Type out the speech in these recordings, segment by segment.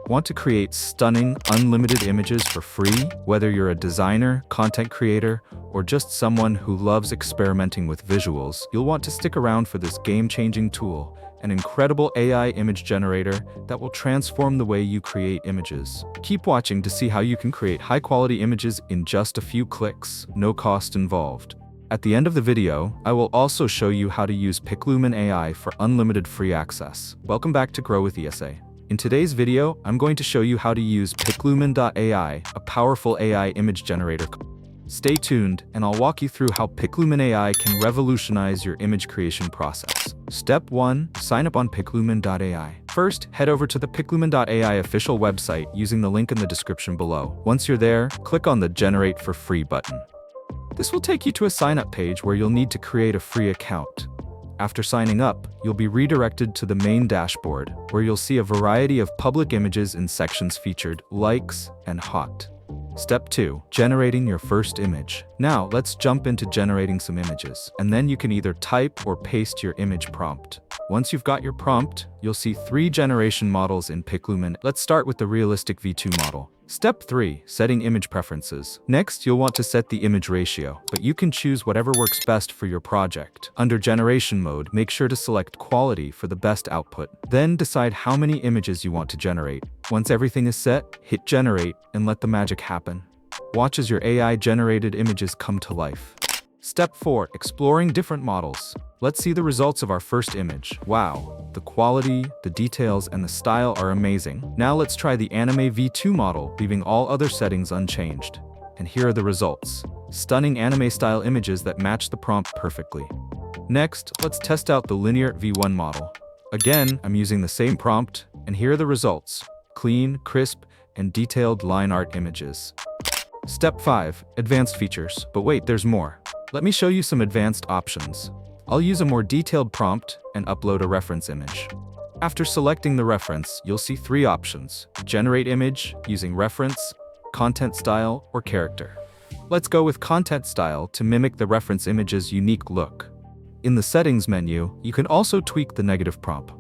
Want to create stunning, unlimited images for free? Whether you're a designer, content creator, or just someone who loves experimenting with visuals, you'll want to stick around for this game-changing tool, an incredible AI image generator that will transform the way you create images. Keep watching to see how you can create high-quality images in just a few clicks, no cost involved. At the end of the video, I will also show you how to use Pencilum AI for unlimited free access. Welcome back to Grow with ESA. In today's video, I'm going to show you how to use Pencilum AI, a powerful AI image generator. Stay tuned, and I'll walk you through how Pencilum AI can revolutionize your image creation process. Step 1. Sign up on Pencilum AI. First, head over to the Pencilum AI official website using the link in the description below. Once you're there, click on the Generate for Free button. This will take you to a sign-up page where you'll need to create a free account. After signing up, you'll be redirected to the main dashboard, where you'll see a variety of public images in sections featured Likes and Hot. Step 2. Generating your first image. Now, let's jump into generating some images, and then you can either type or paste your image prompt. Once you've got your prompt, you'll see 3 generation models in Pencilum. Let's start with the realistic V2 model. Step 3. Setting image preferences. Next, you'll want to set the image ratio, but you can choose whatever works best for your project. Under generation mode, make sure to select quality for the best output. Then decide how many images you want to generate. Once everything is set, hit generate and let the magic happen. Watch as your AI-generated images come to life. Step 4. Exploring different models. Let's see the results of our first image. Wow, the quality, the details, and the style are amazing. Now let's try the Anime V2 model, leaving all other settings unchanged. And here are the results. Stunning anime-style images that match the prompt perfectly. Next, let's test out the Linear V1 model. Again, I'm using the same prompt, and here are the results. Clean, crisp, and detailed line art images. Step 5. Advanced features. But wait, there's more. Let me show you some advanced options. I'll use a more detailed prompt and upload a reference image. After selecting the reference, you'll see 3 options: generate image, using reference, content style, or character. Let's go with content style to mimic the reference image's unique look. In the settings menu, you can also tweak the negative prompt.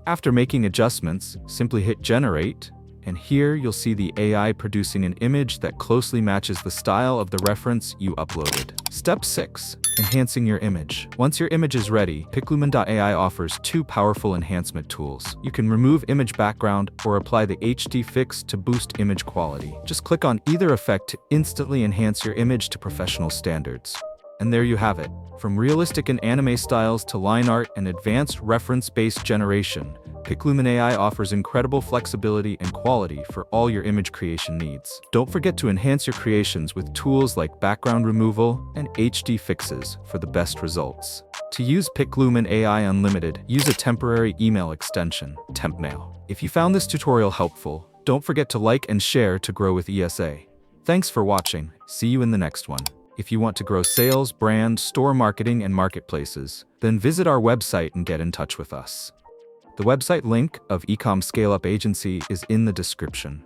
After making adjustments, simply hit generate, and here you'll see the AI producing an image that closely matches the style of the reference you uploaded. Step 6. Enhancing your image. Once your image is ready, Pencilum AI offers 2 powerful enhancement tools. You can remove image background or apply the HD fix to boost image quality. Just click on either effect to instantly enhance your image to professional standards. And there you have it. From realistic and anime styles to line art and advanced reference-based generation, Pencilum AI offers incredible flexibility and quality for all your image creation needs. Don't forget to enhance your creations with tools like background removal and HD fixes for the best results. To use Pencilum AI Unlimited, use a temporary email extension, TempMail. If you found this tutorial helpful, don't forget to like and share to grow with ESA. Thanks for watching. See you in the next one. If you want to grow sales, brand, store marketing, and marketplaces, then visit our website and get in touch with us. The website link of Ecom Scale Up Agency is in the description.